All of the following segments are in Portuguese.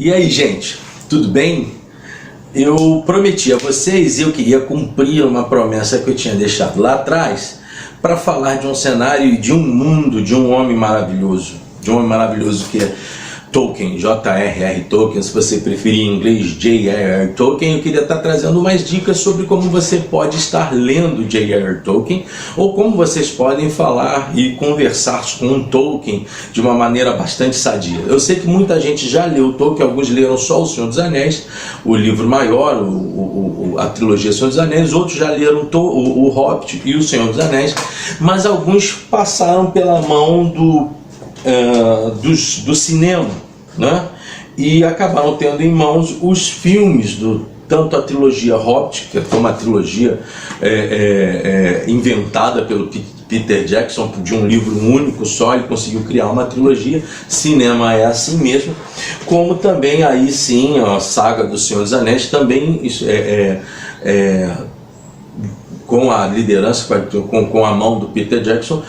E aí, gente, tudo bem? Eu prometi a vocês e eu queria cumprir uma promessa que eu tinha deixado lá atrás para falar de um cenário e de um mundo, de um homem maravilhoso. De um homem maravilhoso que é Tolkien, J.R.R. Tolkien, se você preferir em inglês J.R.R. Tolkien. Eu queria estar trazendo mais dicas sobre como você pode estar lendo J.R.R. Tolkien, ou como vocês podem falar e conversar com um Tolkien de uma maneira bastante sadia. Eu sei que muita gente já leu Tolkien, alguns leram só O Senhor dos Anéis, o livro maior, a trilogia Senhor dos Anéis, outros já leram o Hobbit e o Senhor dos Anéis, mas alguns passaram pela mão do cinema, né? E acabaram tendo em mãos os filmes, tanto a trilogia Hobbit, que foi uma trilogia inventada pelo Peter Jackson, de um livro único só, ele conseguiu criar uma trilogia. Cinema é assim mesmo, como também aí sim a saga do Senhor dos Anéis, também com a liderança, com a mão do Peter Jackson.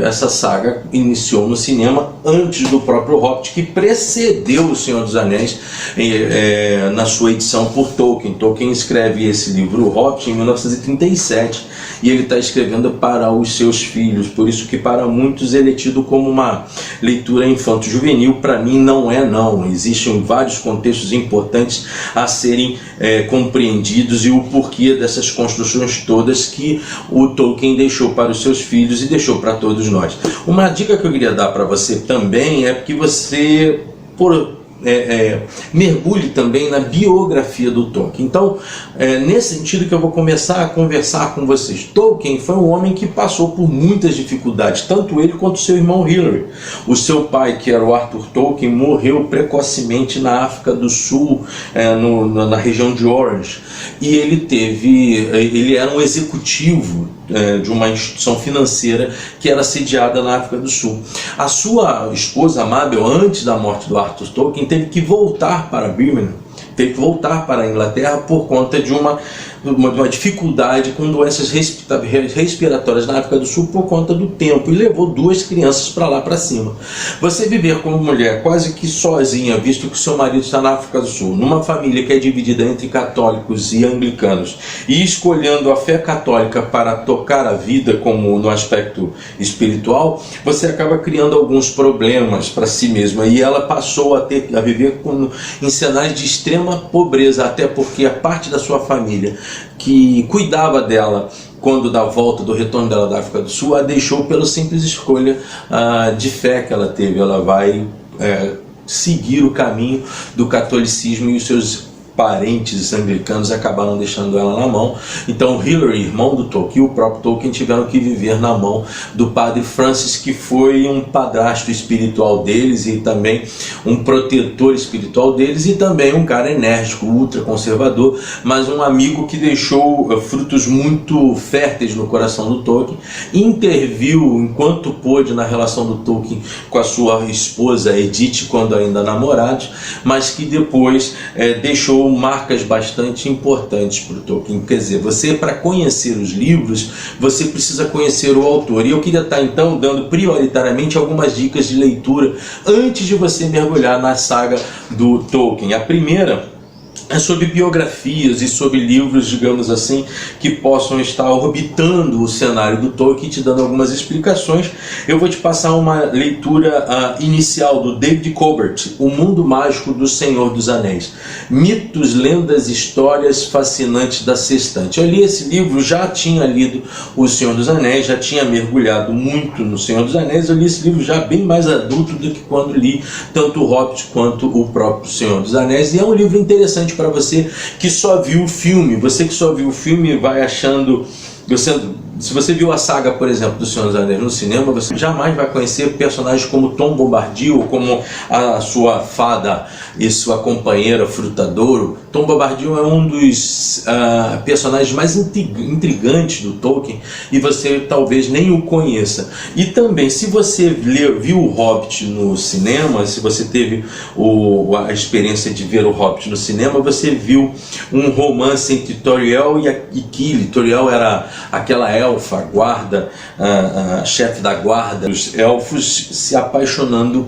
Essa saga iniciou no cinema antes do próprio Hobbit, que precedeu o Senhor dos Anéis na sua edição por Tolkien. Tolkien escreve esse livro, o Hobbit, em 1937, e ele está escrevendo para os seus filhos, por isso que para muitos ele é tido como uma leitura infanto-juvenil. Para mim não é não, existem vários contextos importantes a serem compreendidos e o porquê dessas construções todas que o Tolkien deixou para os seus filhos e deixou para todos nós. Uma dica que eu queria dar para você também é que você mergulhe também na biografia do Tolkien. Então, nesse sentido que eu vou começar a conversar com vocês. Tolkien foi um homem que passou por muitas dificuldades, tanto ele quanto seu irmão Hilary. O seu pai, que era o Arthur Tolkien, morreu precocemente na África do Sul, na região de Orange, e ele era um executivo de uma instituição financeira que era sediada na África do Sul. A sua esposa Mabel, antes da morte do Arthur Tolkien, teve que voltar para Birmingham, teve que voltar para a Inglaterra por conta de uma dificuldade com doenças respiratórias na África do Sul por conta do tempo, e levou 2 crianças para lá para cima. Você viver como mulher quase que sozinha, visto que seu marido está na África do Sul, numa família que é dividida entre católicos e anglicanos, e escolhendo a fé católica para tocar a vida como no aspecto espiritual, você acaba criando alguns problemas para si mesma, e ela passou a viver em cenários de extrema pobreza, até porque a parte da sua família que cuidava dela quando da volta do retorno dela da África do Sul, a deixou pela simples escolha de fé que ela teve. Ela vai seguir o caminho do catolicismo, e os seus parentes anglicanos acabaram deixando ela na mão. Então Hilary, irmão do Tolkien, e o próprio Tolkien tiveram que viver na mão do padre Francis, que foi um padrasto espiritual deles e também um protetor espiritual deles, e também um cara enérgico, ultra conservador, mas um amigo que deixou frutos muito férteis no coração do Tolkien. Interviu enquanto pôde na relação do Tolkien com a sua esposa Edith, quando ainda namorados, mas que depois deixou marcas bastante importantes para o Tolkien. Quer dizer, você, para conhecer os livros, você precisa conhecer o autor. E eu queria estar então dando prioritariamente algumas dicas de leitura antes de você mergulhar na saga do Tolkien. A primeira é sobre biografias e sobre livros, digamos assim, que possam estar orbitando o cenário do Tolkien, te dando algumas explicações. Eu vou te passar uma leitura inicial do David Colbert, O Mundo Mágico do Senhor dos Anéis. Mitos, lendas, histórias fascinantes da Sextante. Eu li esse livro, já tinha lido O Senhor dos Anéis, já tinha mergulhado muito no Senhor dos Anéis. Eu li esse livro já bem mais adulto do que quando li tanto o Hobbit quanto o próprio Senhor dos Anéis, e é um livro interessante para você que só viu o filme. Você que só viu o filme vai achando... Se você viu a saga, por exemplo, do Senhor dos Anéis no cinema, você jamais vai conhecer personagens como Tom Bombadil, ou como a sua fada e sua companheira Frutadouro, Tom Bombadil é um dos personagens mais intrigantes do Tolkien e você talvez nem o conheça. E também, se você viu o Hobbit no cinema, se você teve a experiência de ver o Hobbit no cinema, você viu um romance entre Tauriel e Kili. Tauriel era aquela elfa, guarda, chefe da guarda dos elfos, se apaixonando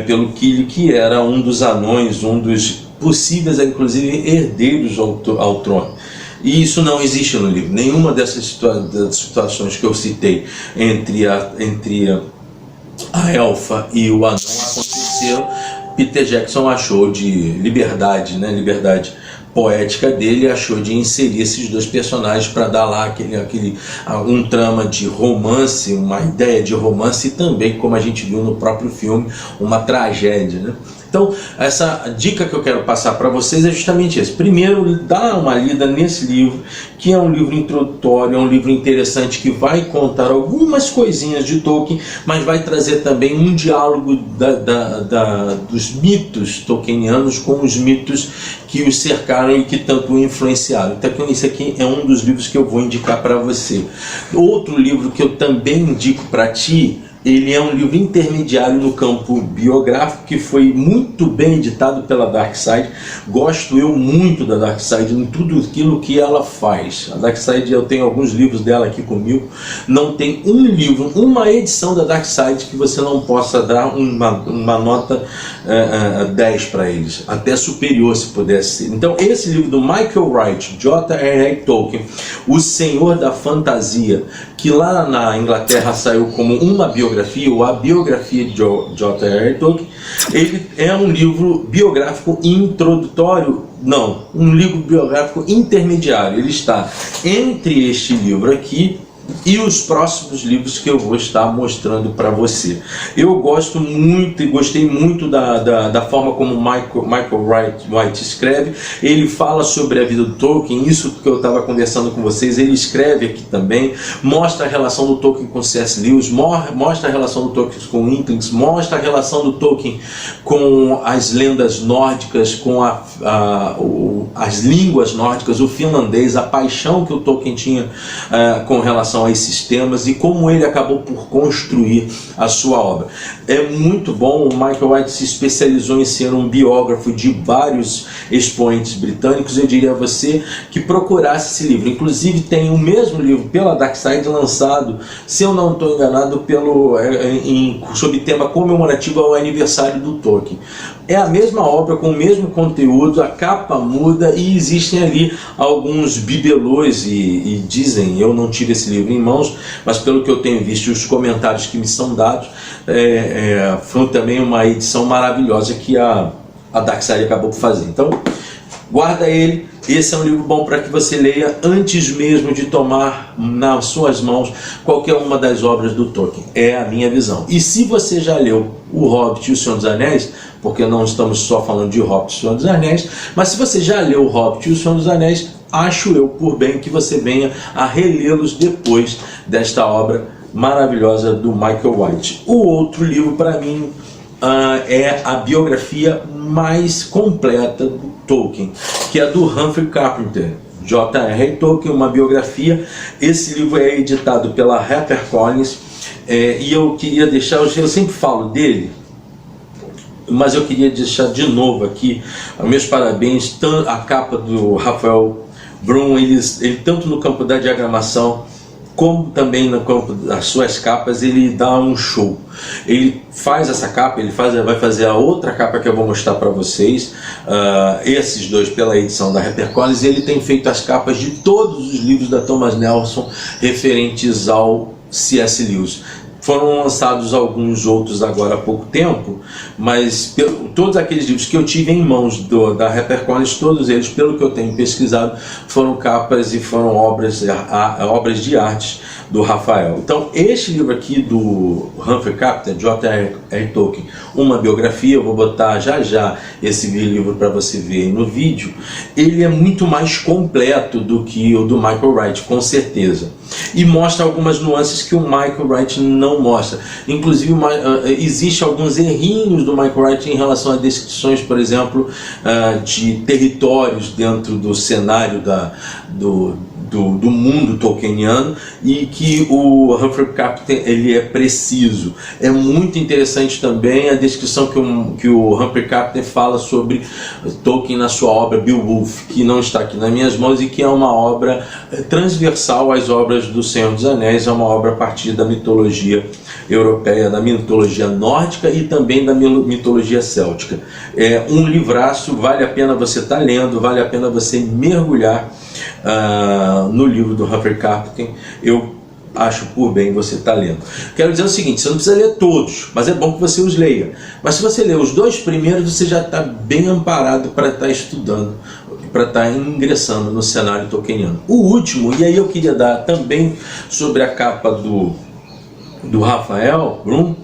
pelo Kili, que era um dos anões, um dos possíveis, inclusive, herdeiros ao trono. E isso não existe no livro. Nenhuma dessas situações que eu citei entre a elfa e o anão aconteceram. Peter Jackson achou de liberdade poética dele, achou de inserir esses dois personagens para dar lá um trama de romance, uma ideia de romance e também, como a gente viu no próprio filme, uma tragédia, né? Então, essa dica que eu quero passar para vocês é justamente essa. Primeiro, dá uma lida nesse livro, que é um livro introdutório, é um livro interessante que vai contar algumas coisinhas de Tolkien, mas vai trazer também um diálogo dos mitos tolkienianos com os mitos que os cercaram e que tanto o influenciaram. Então, esse aqui é um dos livros que eu vou indicar para você. Outro livro que eu também indico para ti, ele é um livro intermediário no campo biográfico, que foi muito bem editado pela Darkside. Gosto eu muito da Darkside em tudo aquilo que ela faz. A Darkside, eu tenho alguns livros dela aqui comigo. Não tem um livro, uma edição da Darkside que você não possa dar uma nota 10 para eles, até superior se pudesse ser. Então, esse livro do Michael Wright, J.R.R. Tolkien, O Senhor da Fantasia, que lá na Inglaterra saiu como uma biografia, ou a biografia de J.R.R. Tolkien, ele é um livro biográfico introdutório, não, um livro biográfico intermediário. Ele está entre este livro aqui e os próximos livros que eu vou estar mostrando para você. Eu gosto muito e gostei muito da forma como Michael Wright escreve. Ele fala sobre a vida do Tolkien, isso que eu estava conversando com vocês, ele escreve aqui também, mostra a relação do Tolkien com C.S. Lewis, mostra a relação do Tolkien com Inklings, mostra a relação do Tolkien com as lendas nórdicas, com as línguas nórdicas, o finlandês, a paixão que o Tolkien tinha com relação a esses temas e como ele acabou por construir a sua obra. É muito bom. O Michael Wright se especializou em ser um biógrafo de vários expoentes britânicos. Eu diria a você que procurasse esse livro. Inclusive tem o mesmo livro pela Darkside lançado, se eu não estou enganado, sob tema comemorativo ao aniversário do Tolkien. É a mesma obra com o mesmo conteúdo, a capa muda e existem ali alguns bibelôs e dizem, eu não tive esse livro em mãos, mas pelo que eu tenho visto, os comentários que me são dados, foi também uma edição maravilhosa que a Darkside acabou por fazer. Então, guarda ele. Esse é um livro bom para que você leia antes mesmo de tomar nas suas mãos qualquer uma das obras do Tolkien. É a minha visão. E se você já leu O Hobbit e O Senhor dos Anéis, porque não estamos só falando de Hobbit e O Senhor dos Anéis, mas se você já leu O Hobbit e O Senhor dos Anéis, acho eu por bem que você venha a relê-los depois desta obra maravilhosa do Michael Wright. O outro livro para mim é a biografia mais completa do Tolkien, que é do Humphrey Carpenter, J.R.R. Tolkien, uma biografia. Esse livro é editado pela HarperCollins, e eu queria deixar, eu sempre falo dele, mas eu queria deixar de novo aqui meus parabéns, a capa do Rafael Brum, ele tanto no campo da diagramação como também no campo das suas capas, ele dá um show. Ele faz essa capa, vai fazer a outra capa que eu vou mostrar para vocês, esses dois pela edição da HarperCollins. Ele tem feito as capas de todos os livros da Thomas Nelson referentes ao C.S. Lewis. Foram lançados alguns outros agora há pouco tempo, mas todos aqueles livros que eu tive em mãos da HarperCollins, todos eles, pelo que eu tenho pesquisado, foram capas e foram obras de arte do Rafael. Então, este livro aqui do Humphrey Carpenter, J.R.R. Tolkien, uma biografia, eu vou botar já já esse livro para você ver aí no vídeo, ele é muito mais completo do que o do Michael Wright, com certeza. E mostra algumas nuances que o Michael Wright não mostra. Inclusive, existe alguns errinhos do Michael Wright em relação a descrições, por exemplo, de territórios dentro do cenário do mundo tolkieniano, e que o Humphrey Carpenter ele é preciso. É muito interessante também a descrição que o Humphrey Carpenter fala sobre Tolkien na sua obra Beowulf, que não está aqui nas minhas mãos e que é uma obra transversal às obras do Senhor dos Anéis. É uma obra a partir da mitologia europeia, da mitologia nórdica e também da mitologia céltica. É um livraço, vale a pena você estar lendo, vale a pena você mergulhar no livro do Humphrey Carpenter. Eu acho por bem você estar lendo. Quero dizer o seguinte, você não precisa ler todos, mas é bom que você os leia. Mas se você ler os 2 primeiros, você já está bem amparado para estar estudando, para estar ingressando no cenário tolkieniano. O último, e aí eu queria dar também sobre a capa do Rafael Brum,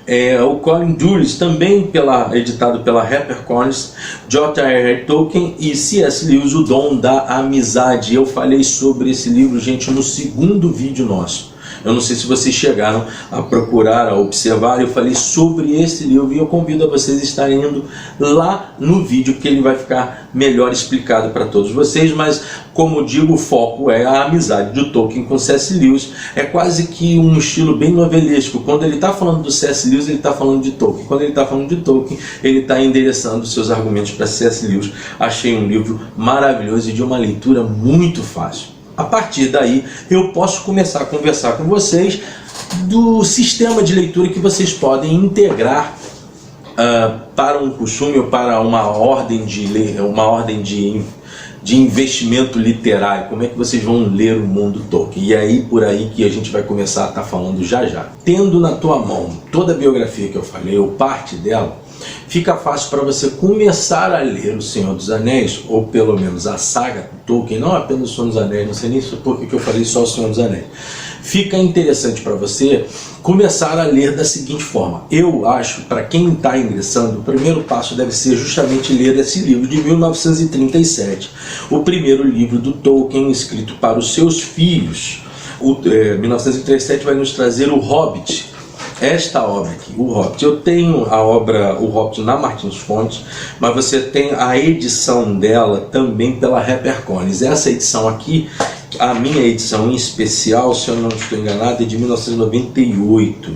é o Colin Dulles, também editado pela HarperCollins, J.R.R. Tolkien e C.S. Lewis, O Dom da Amizade. Eu falei sobre esse livro, gente, no 2º vídeo nosso. Eu não sei se vocês chegaram a procurar, a observar, eu falei sobre esse livro e eu convido a vocês a estarem indo lá no vídeo, que ele vai ficar melhor explicado para todos vocês. Mas, como digo, o foco é a amizade de Tolkien com C.S. Lewis. É quase que um estilo bem novelesco. Quando ele está falando do C.S. Lewis, ele está falando de Tolkien. Quando ele está falando de Tolkien, ele está endereçando seus argumentos para C.S. Lewis. Achei um livro maravilhoso e de uma leitura muito fácil. A partir daí, eu posso começar a conversar com vocês do sistema de leitura que vocês podem integrar para um costume ou para uma ordem de investimento literário. Como é que vocês vão ler o mundo Tolkien? E aí, por aí que a gente vai começar a estar falando já já. Tendo na tua mão toda a biografia que eu falei, ou parte dela, fica fácil para você começar a ler O Senhor dos Anéis, ou pelo menos a saga Tolkien, não apenas O Senhor dos Anéis, não sei nem por que eu falei só O Senhor dos Anéis. Fica interessante para você começar a ler da seguinte forma. Eu acho, para quem está ingressando, o primeiro passo deve ser justamente ler esse livro de 1937, o primeiro livro do Tolkien escrito para os seus filhos. 1937 vai nos trazer O Hobbit. Esta obra aqui, O Hobbit, eu tenho a obra O Hobbit na Martins Fontes, mas você tem a edição dela também pela HarperCollins. Essa edição aqui, a minha edição em especial, se eu não estou enganado, é de 1998.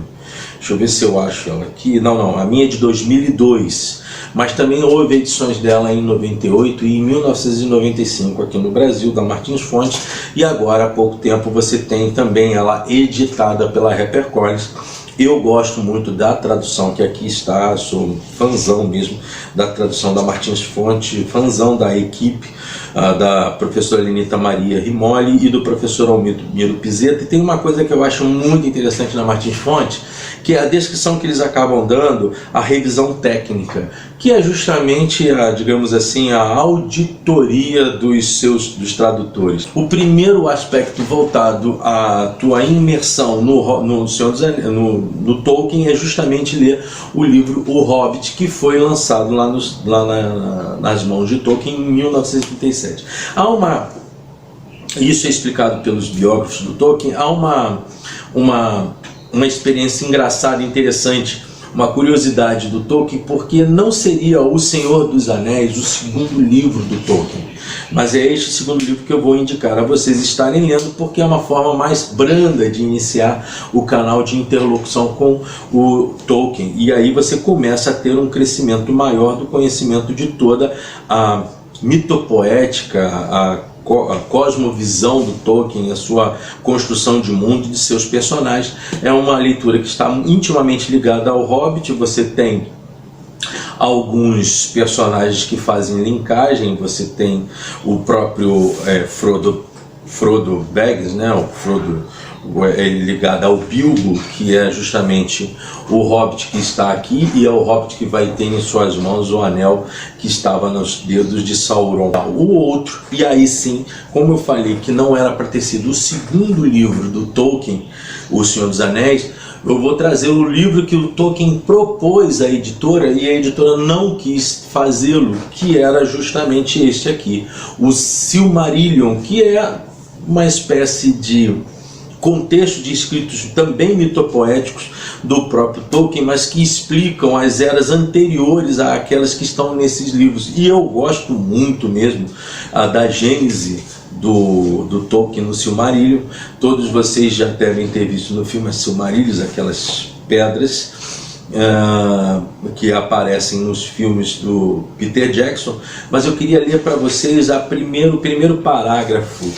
Deixa eu ver se eu acho ela aqui. Não, a minha é de 2002. Mas também houve edições dela em 98 e em 1995 aqui no Brasil, da Martins Fontes. E agora, há pouco tempo, você tem também ela editada pela HarperCollins. Eu gosto muito da tradução que aqui está, sou fãzão mesmo da tradução da Martins Fontes, fãzão da equipe da professora Lenita Maria Rimoli e do professor Almiro Pizeta. E tem uma coisa que eu acho muito interessante na Martins Fontes, que é a descrição que eles acabam dando, a revisão técnica, que é justamente digamos assim, a auditoria dos tradutores. O primeiro aspecto voltado à tua imersão no Tolkien é justamente ler o livro O Hobbit, que foi lançado lá nas mãos de Tolkien em 1937. Isso é explicado pelos biógrafos do Tolkien. Há uma experiência engraçada, interessante, uma curiosidade do Tolkien, porque não seria O Senhor dos Anéis o segundo livro do Tolkien, mas é este segundo livro que eu vou indicar a vocês estarem lendo, porque é uma forma mais branda de iniciar o canal de interlocução com o Tolkien, e aí você começa a ter um crescimento maior do conhecimento de toda a mitopoética, a cosmovisão do Tolkien, a sua construção de mundo e de seus personagens. É uma leitura que está intimamente ligada ao Hobbit. Você tem alguns personagens que fazem linkagem, você tem o próprio Frodo Baggins, né? ligada ao Bilbo, que é justamente o Hobbit que está aqui, e é o Hobbit que vai ter em suas mãos o anel que estava nos dedos de Sauron. O outro, e aí sim, como eu falei que não era para ter sido o segundo livro do Tolkien, O Senhor dos Anéis, eu vou trazer o livro que o Tolkien propôs à editora e a editora não quis fazê-lo, que era justamente este aqui, o Silmarillion, que é uma espécie de contexto de escritos também mitopoéticos do próprio Tolkien, mas que explicam as eras anteriores àquelas que estão nesses livros. E eu gosto muito mesmo da gênese do Tolkien no Silmarillion. Todos vocês já devem ter visto no filme Silmarillion, aquelas pedras que aparecem nos filmes do Peter Jackson, mas eu queria ler para vocês o primeiro parágrafo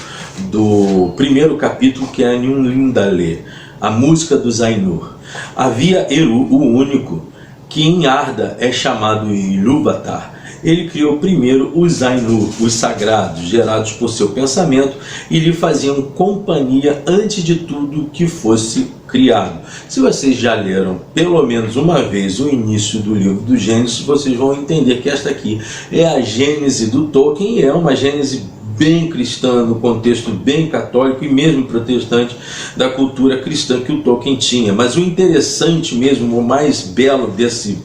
do primeiro capítulo, que é Anunlindale, a música dos Ainur. Havia Eru, o único, que em Arda é chamado Ilúvatar. Ele criou primeiro os Ainur, os sagrados, gerados por seu pensamento, e lhe faziam companhia antes de tudo que fosse criado. Se vocês já leram pelo menos uma vez o início do livro do Gênesis, vocês vão entender que esta aqui é a gênese do Tolkien, e é uma gênese bem cristã, no contexto bem católico e mesmo protestante da cultura cristã que o Tolkien tinha. Mas o interessante mesmo, o mais belo desse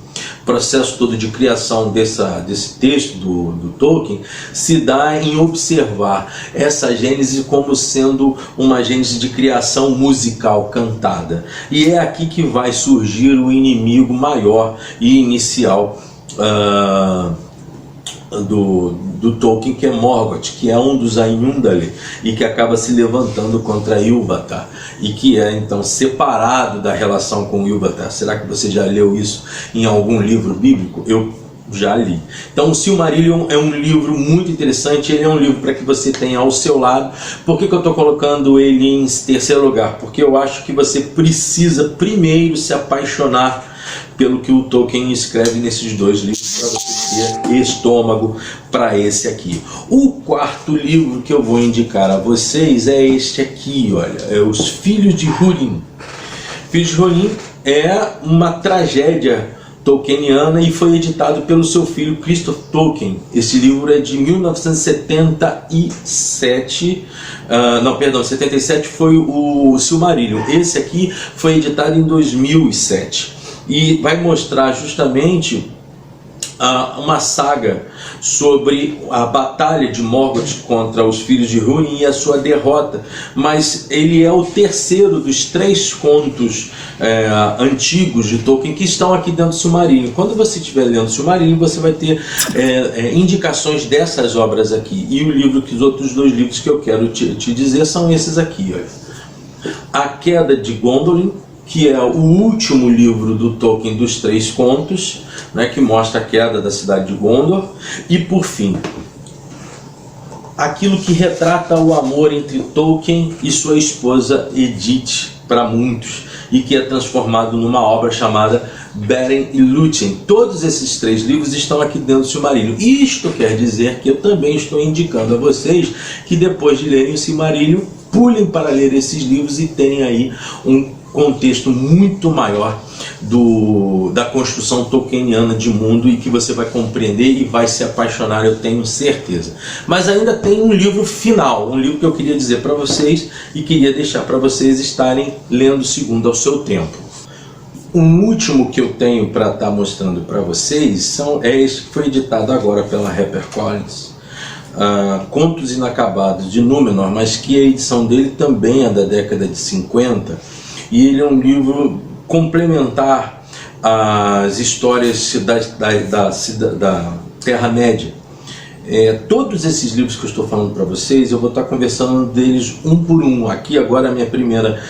processo todo de criação desse texto do Tolkien se dá em observar essa gênese como sendo uma gênese de criação musical cantada. E é aqui que vai surgir o inimigo maior e inicial do Tolkien, que é Morgoth, que é um dos Ainundale e que acaba se levantando contra Ilúvatar e que é então separado da relação com Ilúvatar. Será que você já leu isso em algum livro bíblico? Eu já li. Então o Silmarillion é um livro muito interessante, ele é um livro para que você tenha ao seu lado. Por que eu estou colocando ele em terceiro lugar? Porque eu acho que você precisa primeiro se apaixonar pelo que o Tolkien escreve nesses dois livros, para você ter estômago para esse aqui. O quarto livro que eu vou indicar a vocês é este aqui, olha, é Os Filhos de Húrin. Filhos de Húrin é uma tragédia tolkieniana e foi editado pelo seu filho Christopher Tolkien. Esse livro é de 1977, 77 foi o Silmarillion. Esse aqui foi editado em 2007 e vai mostrar justamente uma saga sobre a batalha de Morgoth contra os Filhos de Húrin e a sua derrota, mas ele é o terceiro dos 3 contos antigos de Tolkien que estão aqui dentro do Silmarillion. Quando você estiver lendo o Silmarillion, você vai ter indicações dessas obras aqui, e os outros 2 livros que eu quero te dizer são esses aqui, olha. A Queda de Gondolin, que é o último livro do Tolkien dos 3 contos, né, que mostra a queda da cidade de Gondor. E por fim, aquilo que retrata o amor entre Tolkien e sua esposa Edith para muitos, e que é transformado numa obra chamada Beren e Lúthien. Todos esses 3 livros estão aqui dentro do Silmarillion. Isto quer dizer que eu também estou indicando a vocês que depois de lerem o Silmarillion, pulem para ler esses livros e tenham aí um contexto muito maior da construção tolkieniana de mundo, e que você vai compreender e vai se apaixonar, eu tenho certeza. Mas ainda tem um livro final, um livro que eu queria dizer para vocês e queria deixar para vocês estarem lendo segundo ao seu tempo. Um último que eu tenho para estar mostrando para vocês é este que foi editado agora pela HarperCollins, Contos Inacabados de Númenor, mas que a edição dele também é da década de 50, e ele é um livro complementar às histórias da Terra-média. Todos esses livros que eu estou falando para vocês, eu vou estar conversando deles um por um. Aqui agora a minha primeira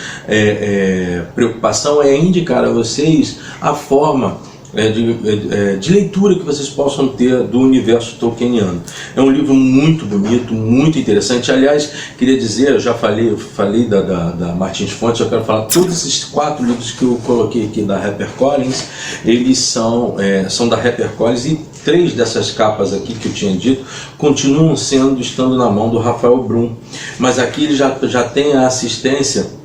preocupação é indicar a vocês a forma de leitura que vocês possam ter do universo tolkieniano. É um livro muito bonito, muito interessante. Aliás, queria dizer, eu já falei da Martins Fontes, eu quero falar, todos esses 4 livros que eu coloquei aqui da HarperCollins, eles são da HarperCollins, e 3 dessas capas aqui que eu tinha dito continuam estando na mão do Rafael Brum, mas aqui ele já tem a assistência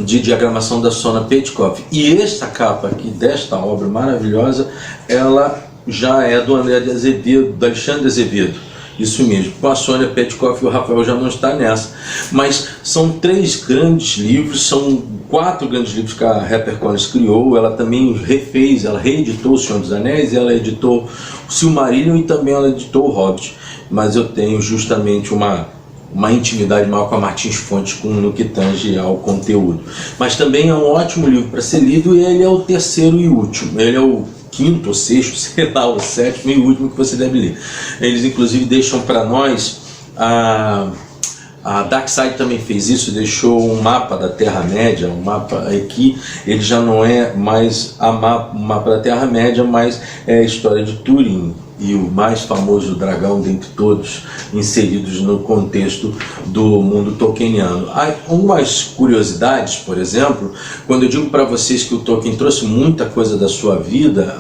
de diagramação da Sona Petkoff. E esta capa aqui desta obra maravilhosa, ela já é do André de Azevedo, do Alexandre de Azevedo. Isso mesmo, com a Sônia Petkoff e o Rafael já não está nessa. Mas são 3 grandes livros, são 4 grandes livros que a HarperCollins criou. Ela também refez, ela reeditou O Senhor dos Anéis, ela editou o Silmarillion e também ela editou o Hobbit. Mas eu tenho justamente uma intimidade maior com a Martins Fontes no que tange ao conteúdo. Mas também é um ótimo livro para ser lido, e ele é o 3º e último. Ele é o 5º ou 6º, sei lá, o 7º e último que você deve ler. Eles inclusive deixam para nós, a Darkside também fez isso, deixou um mapa da Terra-média, um mapa aqui, ele já não é mais um mapa da Terra-média, mas é a história de Túrin, e o mais famoso dragão dentre todos, inseridos no contexto do mundo tolkieniano. Há algumas curiosidades, por exemplo, quando eu digo para vocês que o Tolkien trouxe muita coisa da sua vida,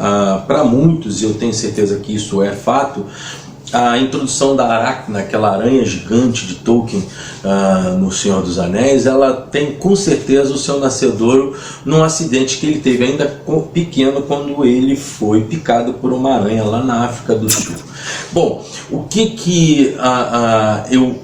para muitos, e eu tenho certeza que isso é fato, a introdução da Aracna, aquela aranha gigante de Tolkien no Senhor dos Anéis, ela tem com certeza o seu nascedouro num acidente que ele teve ainda pequeno, quando ele foi picado por uma aranha lá na África do Sul. Bom, o que eu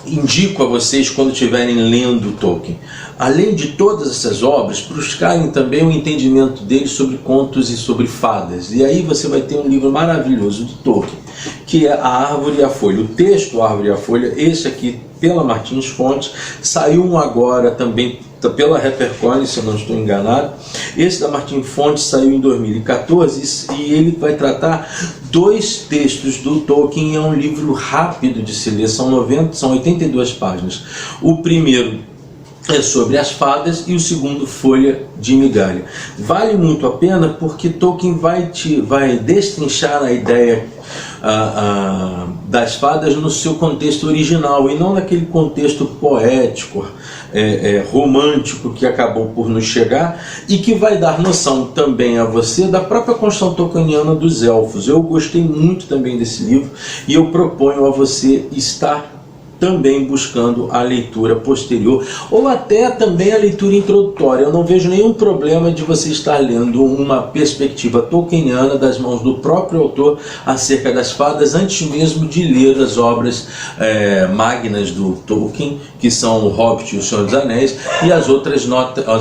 indico a vocês quando estiverem lendo Tolkien? Além de todas essas obras, buscarem também o entendimento deles sobre contos e sobre fadas. E aí você vai ter um livro maravilhoso de Tolkien, que é A Árvore e a Folha. O texto A Árvore e a Folha, esse aqui pela Martins Fontes, saiu um agora também pela HarperCollins, se eu não estou enganado. Esse da Martins Fontes saiu em 2014 e ele vai tratar 2 textos do Tolkien. É um livro rápido de se ler, são 82 páginas. O primeiro é sobre as fadas e o segundo, Folha de Migalha. Vale muito a pena porque Tolkien vai destrinchar a ideia das fadas no seu contexto original e não naquele contexto poético, romântico que acabou por nos chegar, e que vai dar noção também a você da própria construção tolkieniana dos elfos. Eu gostei muito também desse livro e eu proponho a você estar também buscando a leitura posterior, ou até também a leitura introdutória. Eu não vejo nenhum problema de você estar lendo uma perspectiva tolkieniana das mãos do próprio autor acerca das fadas, antes mesmo de ler as obras magnas do Tolkien, que são o Hobbit e o Senhor dos Anéis, e os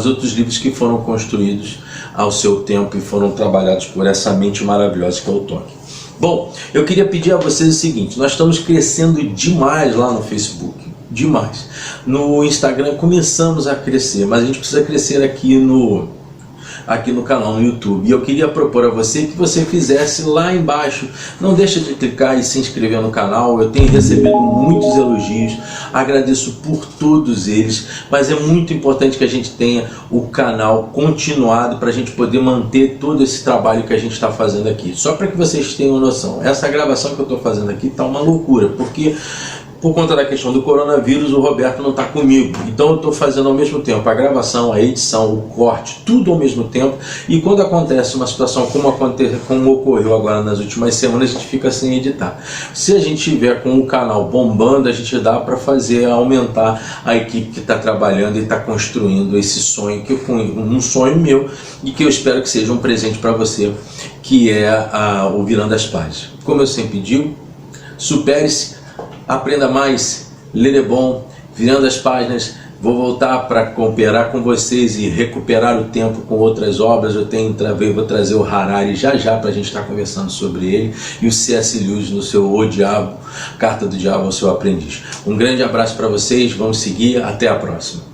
outros livros que foram construídos ao seu tempo e foram trabalhados por essa mente maravilhosa que é o Tolkien. Bom, eu queria pedir a vocês o seguinte: nós estamos crescendo demais lá no Facebook, demais. No Instagram começamos a crescer, mas a gente precisa crescer aqui no canal, no YouTube. E eu queria propor a você que você fizesse lá embaixo, não deixa de clicar e se inscrever no canal. Eu tenho recebido muitos elogios, agradeço por todos eles, mas é muito importante que a gente tenha o canal continuado para a gente poder manter todo esse trabalho que a gente está fazendo aqui. Só para que vocês tenham noção, essa gravação que eu estou fazendo aqui está uma loucura, porque por conta da questão do coronavírus, o Roberto não está comigo. Então eu estou fazendo ao mesmo tempo a gravação, a edição, o corte, tudo ao mesmo tempo. E quando acontece uma situação como ocorreu agora nas últimas semanas, a gente fica sem editar. Se a gente tiver com o canal bombando, a gente dá para aumentar a equipe que está trabalhando e está construindo esse sonho, um sonho meu, e que eu espero que seja um presente para você, que é o Virando as Páginas. Como eu sempre digo, supere-se, aprenda mais, ler é bom, virando as páginas. Vou voltar para cooperar com vocês e recuperar o tempo com outras obras. Vou trazer o Harari já para a gente estar conversando sobre ele, e o C.S. Lewis no seu O Diabo, Carta do Diabo ao Seu Aprendiz. Um grande abraço para vocês, vamos seguir, até a próxima.